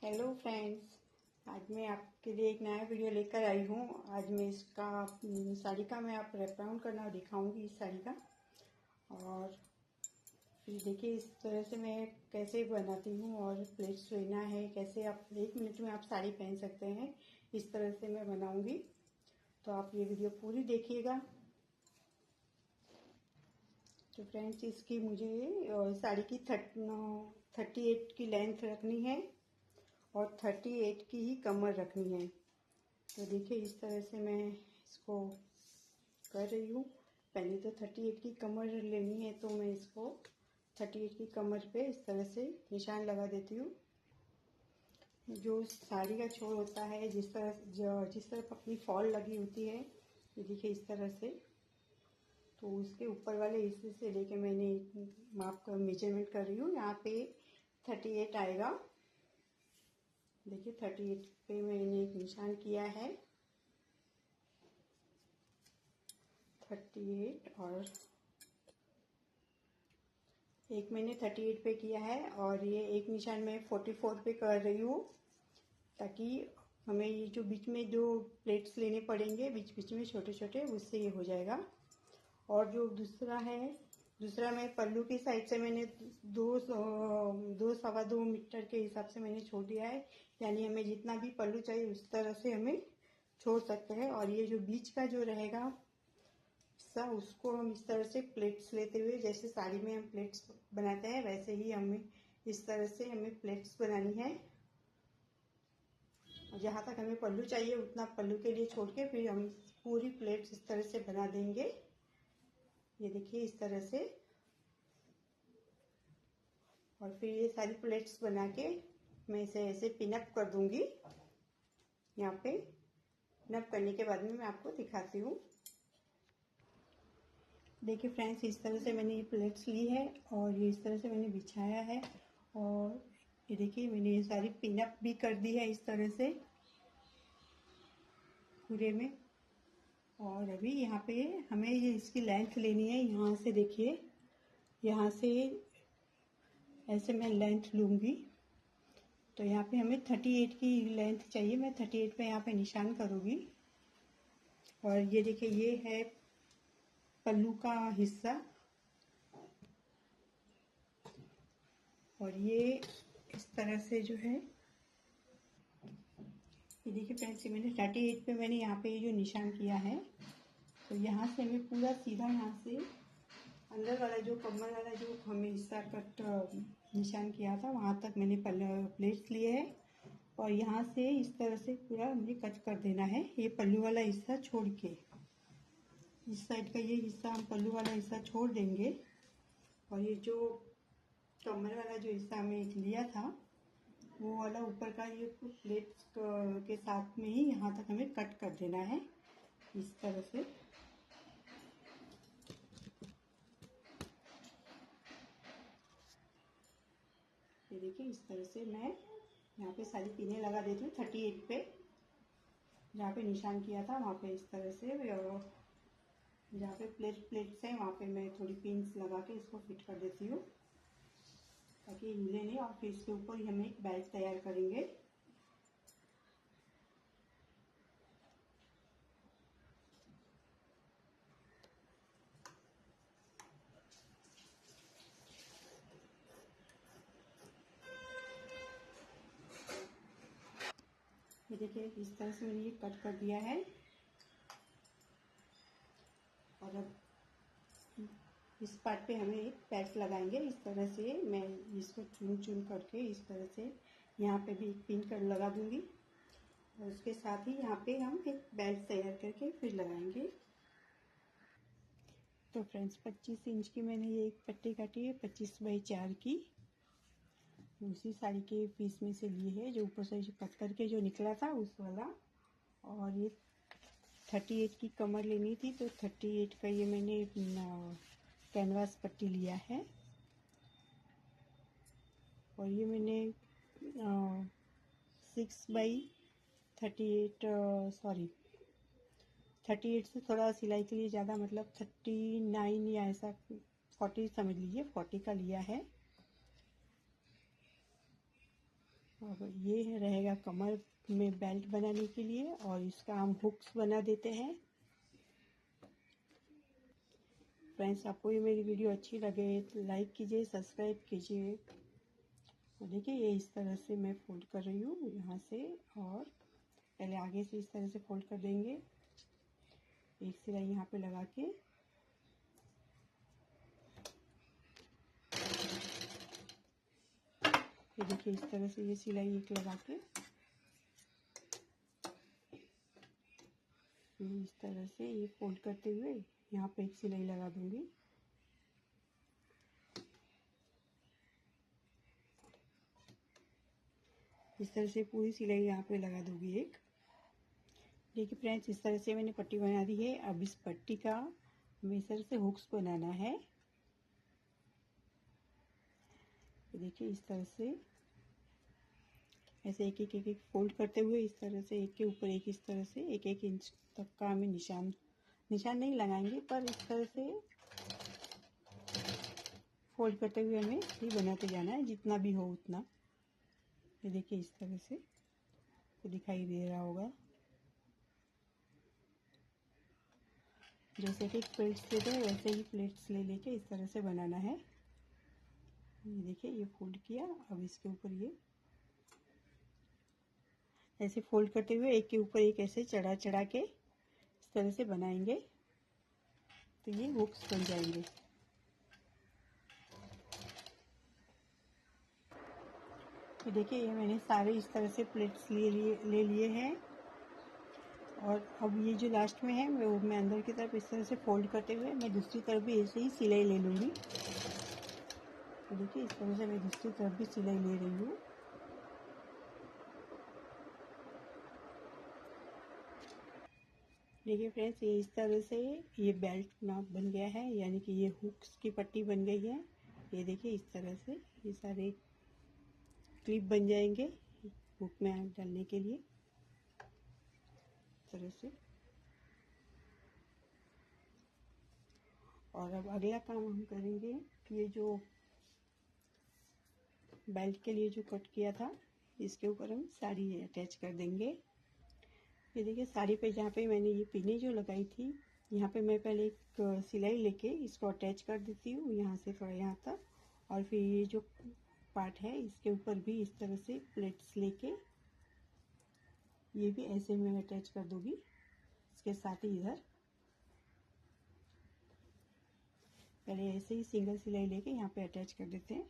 Hello friends, आज मैं आपके लिए एक नया वीडियो लेकर आई हूँ। आज मैं इसका साड़ी का मैं आप रैप राउंड करना दिखाऊंगी इस साड़ी का। और फिर देखिए इस तरह से मैं कैसे बनाती हूँ और प्लेट्स लेना है कैसे, आप 1 मिनट में आप साड़ी पहन सकते हैं, इस तरह से मैं बनाऊंगी। तो आप ये वीडियो पूरी देखिएगा। तो फ्रेंड्स, इसकी मुझे साड़ी की 38 की लेंथ रखनी है और 38 की ही कमर रखनी है। तो देखिए इस तरह से मैं इसको कर रही हूँ। पहले तो 38 की कमर लेनी है, तो मैं इसको 38 की कमर पे इस तरह से निशान लगा देती हूँ। जो साड़ी का छोर होता है, जिस तरफ अपनी फॉल लगी होती है, ये देखिए इस तरह से, तो उसके ऊपर वाले हिस्से से लेके मैंने माप का मेजरमेंट कर रही हूँ। यहाँ पे 38 आएगा। देखिए 38 पे मैंने एक निशान किया है, 38, और एक मैंने 38 पे किया है और ये एक निशान मैं 44 पे कर रही हूँ, ताकि हमें ये जो बीच में जो प्लेट्स लेने पड़ेंगे बीच बीच में छोटे छोटे, उससे ये हो जाएगा। और जो दूसरा मैं पल्लू की साइड से मैंने 2-2.25 मीटर के हिसाब से मैंने छोड़ दिया है, यानी हमें जितना भी पल्लू चाहिए उस तरह से हमें छोड़ सकते हैं। और ये जो बीच का जो रहेगा हिस्सा, उसको हम इस तरह से प्लेट्स लेते हुए, जैसे साड़ी में हम प्लेट्स बनाते हैं वैसे ही हमें इस तरह से हमें प्लेट्स बनानी है। और जहाँ तक हमें पल्लू चाहिए उतना पल्लू के लिए छोड़ के फिर हम पूरी प्लेट्स इस तरह से बना देंगे। ये देखिए इस तरह से। और फिर ये सारी प्लेट्स बना के मैं इसे ऐसे पिनअप कर दूंगी। यहाँ पे पिनअप करने के बाद में मैं आपको दिखाती हूँ। देखिए फ्रेंड्स, इस तरह से मैंने ये प्लेट्स ली है और ये इस तरह से मैंने बिछाया है, और ये देखिए मैंने ये सारी पिनअप भी कर दी है इस तरह से पूरे में। और अभी यहाँ पे हमें ये इसकी लेंथ लेनी है। यहाँ से देखिए, यहाँ से ऐसे मैं लेंथ लूँगी, तो यहाँ पे हमें 38 की लेंथ चाहिए। मैं 38 पे यहाँ पे निशान करूँगी। और ये देखिए ये है पल्लू का हिस्सा, और ये इस तरह से जो है, ये देखिए फ्रेंड्स, मैंने 38 पे मैंने यहाँ पे जो निशान किया है, तो यहाँ से हमें पूरा सीधा यहाँ से अंदर वाला जो कमर वाला जो हमें हिस्सा कट निशान किया था वहाँ तक मैंने प्लेट्स लिए है। और यहाँ से इस तरह से पूरा मुझे कट कर देना है, ये पल्लू वाला हिस्सा छोड़ के। इस साइड का ये हिस्सा हम पल्लू वाला हिस्सा छोड़ देंगे, और ये जो कमर वाला जो हिस्सा हमें लिया था वो वाला ऊपर का ये प्लेट के साथ में ही यहाँ तक हमें कट कर देना है इस तरह से। ये देखिए इस तरह से मैं यहाँ पे सारी पिनें लगा देती हूँ 38 पे, जहाँ पे निशान किया था वहाँ पे इस तरह से। जहाँ पे प्लेट्स हैं वहाँ पे मैं थोड़ी पिन्स लगा के इसको फिट कर देती हूँ, ताकि हिले नहीं। और फिर इसके ऊपर हम एक बैग तैयार करेंगे। ये देखिए इस तरह से मैंने ये कट कर दिया है। और अब इस पार्ट पे हमें एक पैच लगाएंगे इस तरह से। मैं इसको चुन चुन करके इस तरह से यहाँ पे भी एक पिन कर लगा दूंगी, और उसके साथ ही यहाँ पे हम एक बेल्ट तैयार करके फिर लगाएंगे। तो फ्रेंड्स, 25 इंच की मैंने ये एक पट्टी काटी है, 25x4 की। उसी साड़ी के पीस में से लिए है, जो ऊपर से कट करके जो निकला था उस वाला। और ये 38 की कमर लेनी थी, तो 38 का ये मैंने कैनवास पट्टी लिया है। और ये मैंने 6x38, सॉरी 38 से थोड़ा सिलाई के लिए ज़्यादा, मतलब 39 या ऐसा 40 समझ लीजिए, 40 का लिया है। अब ये रहेगा कमर में बेल्ट बनाने के लिए, और इसका हम हुक्स बना देते हैं। फ्रेंड्स, आपको ये मेरी वीडियो अच्छी लगे तो लाइक कीजिए, सब्सक्राइब कीजिए। तो देखिए ये इस तरह से मैं फोल्ड कर रही हूँ यहाँ से, और पहले आगे से इस तरह से फोल्ड कर देंगे, एक सिलाई यहाँ पे लगा के। ये देखिए इस तरह से ये सिलाई एक लगा के इस तरह से ये फोल्ड करते हुए यहाँ पे एक सिलाई लगा दूंगी। इस तरह से पूरी सिलाई यहाँ पे लगा दूंगी एक। देखिए फ्रेंड्स, इस तरह से मैंने पट्टी बना दी है। अब इस पट्टी का हमें इस तरह से हुक्स बनाना है। देखिए इस तरह से ऐसे एक एक फोल्ड करते हुए इस तरह से एक के ऊपर एक, इस तरह से एक एक इंच तक का हमें निशान नहीं लगाएंगे, पर इस तरह से फोल्ड करते हुए हमें ही बनाते जाना है, जितना भी हो उतना। ये देखिए इस तरह से तो दिखाई दे रहा होगा। जैसे कि प्लेट्स लेते हैं वैसे ही प्लेट्स ले लेके इस तरह से बनाना है। ये देखिए ये फोल्ड किया, अब इसके ऊपर ये ऐसे फोल्ड करते हुए एक के ऊपर एक ऐसे चढ़ा चढ़ा के इस तरह से बनाएंगे, तो ये हुक्स बन जाएंगे। तो देखिए ये मैंने सारे इस तरह से प्लेट्स ले लिए हैं, और अब ये जो लास्ट में है मैं अंदर की तरफ इस तरह से फोल्ड करते हुए मैं दूसरी तरफ भी ऐसे ही सिलाई ले लूँगी। तो देखिए इस तरह से मैं दूसरी तरफ भी सिलाई ले रही हूँ। देखिए फ्रेंड्स, ये इस तरह से ये बेल्ट नाप बन गया है, यानी कि ये हुक्स की पट्टी बन गई है। ये देखिए इस तरह से ये सारे क्लिप बन जाएंगे हुक में डालने के लिए, इस तरह से। और अब अगला काम हम करेंगे, ये जो बेल्ट के लिए जो कट किया था इसके ऊपर हम साड़ी अटैच कर देंगे। ये देखिए साड़ी पे जहाँ पे मैंने ये पिने जो लगाई थी, यहाँ पे मैं पहले एक सिलाई लेके इसको अटैच कर देती हूँ यहाँ से थोड़ा यहाँ तक, और फिर ये जो पार्ट है इसके ऊपर भी इस तरह से प्लेट्स लेके ये भी ऐसे मैं अटैच कर दूंगी इसके साथ ही। इधर पहले ऐसे ही सिंगल सिलाई लेके यहाँ पे अटैच कर देते हैं।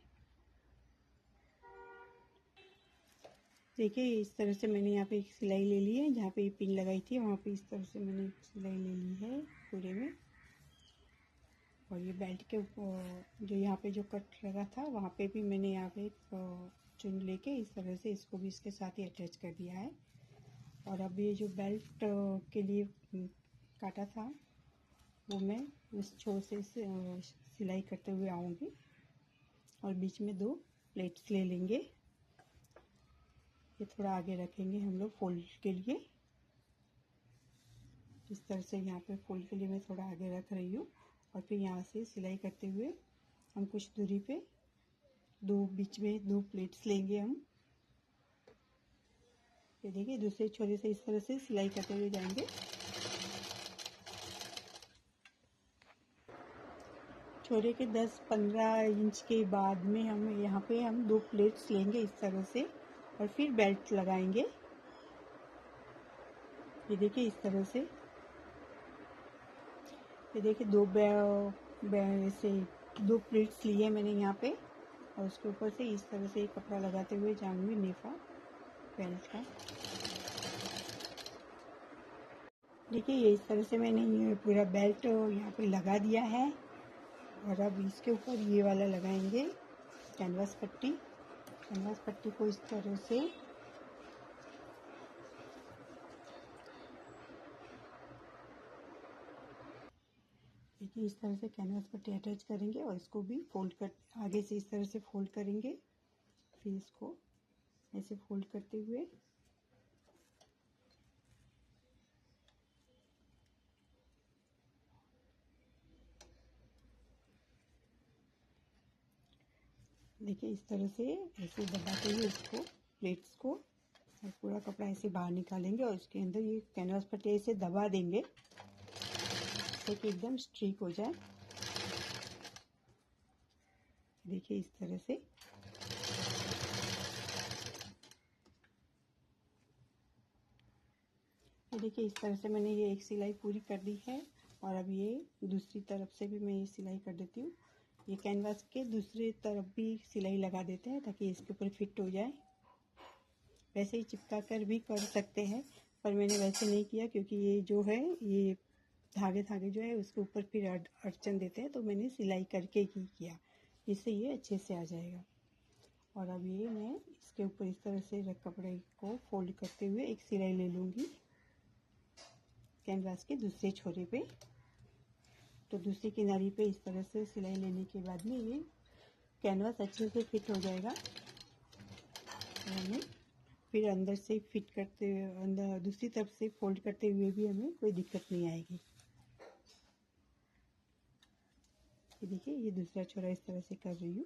देखिए इस तरह से मैंने यहाँ पे एक सिलाई ले ली है, जहाँ पे ये पिन लगाई थी वहाँ पे इस तरह से मैंने एक सिलाई ले ली है पूरे में। और ये बेल्ट के ऊपर जो यहाँ पे जो कट लगा था वहाँ पे भी मैंने यहाँ पे एक चुन लेके इस तरह से इसको भी इसके साथ ही अटैच कर दिया है। और अब ये जो बेल्ट के लिए काटा था वो मैं उस छोर से सिलाई करते हुए आऊँगी, और बीच में 2 प्लेट्स ले लेंगे। ये थोड़ा आगे रखेंगे हम लोग फोल्ड के लिए। इस तरह से यहाँ पे फोल्ड के लिए मैं थोड़ा आगे रख रही हूँ, और फिर यहाँ से सिलाई करते हुए हम कुछ दूरी पे बीच में 2 प्लेट्स लेंगे हम। ये देखिए दूसरे छोरे से इस तरह से सिलाई करते हुए जाएंगे। छोरे के 10-15 इंच के बाद में हम यहाँ पे 2 प्लेट्स लेंगे इस तरह से, और फिर बेल्ट लगाएंगे। ये देखिए इस तरह से, ये देखिए 2 प्लेट्स लिए मैंने यहाँ पे, और उसके ऊपर से इस तरह से कपड़ा लगाते हुए जाऊंगी नेफा बेल्ट का। देखिए ये इस तरह से मैंने ये पूरा बेल्ट यहाँ पे लगा दिया है, और अब इसके ऊपर ये वाला लगाएंगे कैनवास पट्टी। कैनवास पट्टी को इस तरह से देखिए इस तरह से कैनवास पट्टी अटैच करेंगे, और इसको भी फोल्ड कर आगे से इस तरह से फोल्ड करेंगे, फिर इसको ऐसे फोल्ड करते हुए देखिए इस तरह से ऐसे दबाते हुए इसको प्लेट्स को और पूरा कपड़ा ऐसे बाहर निकालेंगे और उसके अंदर ये कैनवास पट्टी ऐसे दबा देंगे ताकि एकदम स्ट्रीक हो जाए। देखिए इस तरह से। देखिए इस तरह से मैंने ये एक सिलाई पूरी कर दी है और अब ये दूसरी तरफ से भी मैं ये सिलाई कर देती हूँ। ये कैनवास के दूसरी तरफ भी सिलाई लगा देते हैं ताकि इसके ऊपर फिट हो जाए। वैसे ही चिपका कर भी कर सकते हैं पर मैंने वैसे नहीं किया क्योंकि ये जो है ये धागे जो है उसके ऊपर फिर अड़चन देते हैं, तो मैंने सिलाई करके ही किया, इससे ये अच्छे से आ जाएगा। और अब ये मैं इसके ऊपर इस तरह से कपड़े को फोल्ड करते हुए एक सिलाई ले लूँगी कैनवास के दूसरे छोरे पे। तो दूसरी किनारी पे इस तरह से सिलाई लेने के बाद में ये कैनवास अच्छे से फिट हो जाएगा। तो हमें फिर अंदर से फिट करते अंदर दूसरी तरफ से फोल्ड करते हुए भी हमें कोई दिक्कत नहीं आएगी। ये देखिए ये दूसरा छोरा इस तरह से कर रही हूँ।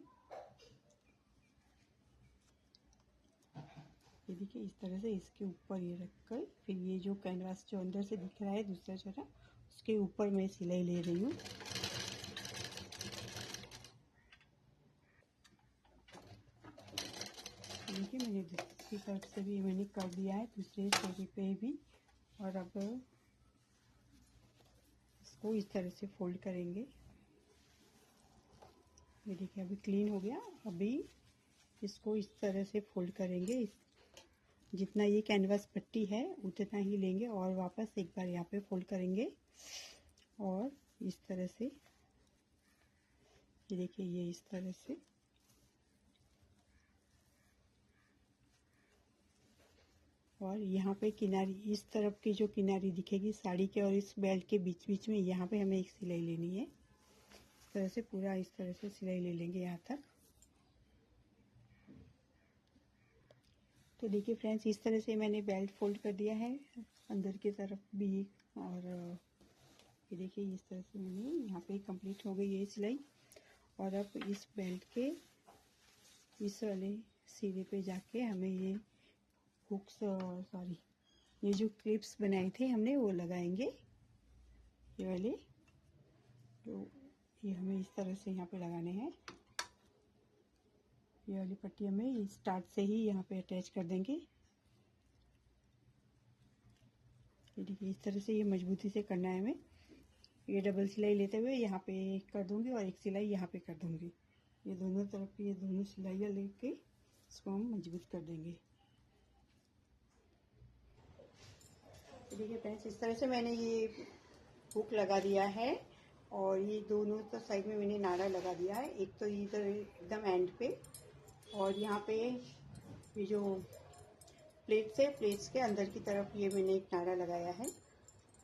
ये देखिए इस तरह से इसके ऊपर ये रखकर फिर ये जो कैनवास जो अंदर से दिख रहा है दूसरा छोरा उसके ऊपर मैं सिलाई ले रही हूँ। देखिए मैंने दूसरी तरफ से भी मैंने कर दिया है दूसरे छोरे पे भी। और अब इसको इस तरह से फोल्ड करेंगे। ये देखिए अभी क्लीन हो गया। अभी इसको इस तरह से फोल्ड करेंगे। जितना ये कैनवास पट्टी है उतना ही लेंगे और वापस एक बार यहाँ पे फोल्ड करेंगे और इस तरह से ये देखिए ये इस तरह से और यहाँ पे किनारी इस तरफ की जो किनारी दिखेगी साड़ी के और इस बेल्ट के बीच बीच में यहाँ पे हमें एक सिलाई लेनी है। इस तरह से पूरा इस तरह से सिलाई ले लेंगे यहाँ तक। तो देखिए फ्रेंड्स इस तरह से मैंने बेल्ट फोल्ड कर दिया है अंदर की तरफ भी। और ये देखिए इस तरह से मैंने यहाँ पे कंप्लीट हो गई ये सिलाई। और अब इस बेल्ट के इस वाले सिरे पे जाके हमें ये हुक्स सॉरी ये जो क्लिप्स बनाए थे हमने वो लगाएंगे ये वाले। तो ये हमें इस तरह से यहाँ पे लगाने हैं। ये वाली पट्टी हमें स्टार्ट से ही यहाँ पे अटैच कर देंगे। ये देखिए इस तरह से ये मजबूती से करना है हमें। ये डबल सिलाई लेते हुए यहाँ पे कर दूंगी और एक सिलाई यहाँ पे कर दूंगी। ये दोनों तरफ की ये दोनों सिलाइयाँ लेके इसको हम मजबूत कर देंगे। देखिए फ्रेंड्स इस तरह से मैंने ये हुक लगा दिया है और ये दोनों तो साइड में मैंने नाड़ा लगा दिया है। एक तो इधर एकदम एंड पे और यहाँ पे ये जो प्लेट्स है प्लेट्स के अंदर की तरफ ये मैंने एक नाड़ा लगाया है।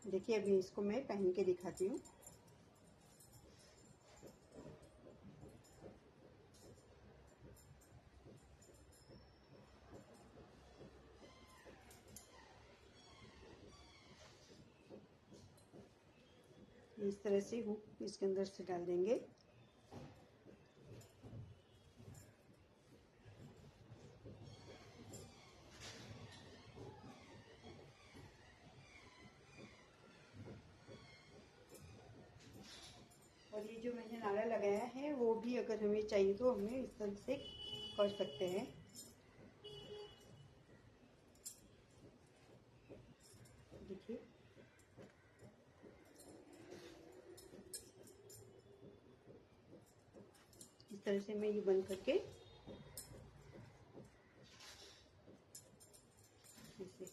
देखिए अभी इसको मैं पहन के दिखाती हूँ। इस तरह से हुक इसके अंदर से डाल देंगे। और ये जो मैंने नाड़ा लगाया है वो भी अगर हमें चाहिए तो हमें इस तरह से कर सकते हैं। देखिए इस तरह से मैं ये बंद करके ऐसे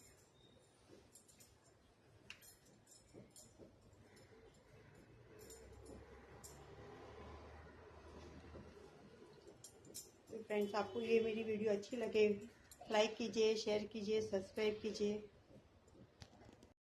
तो फ्रेंड्स आपको ये मेरी वीडियो अच्छी लगे लाइक कीजिए, शेयर कीजिए, सब्सक्राइब कीजिए।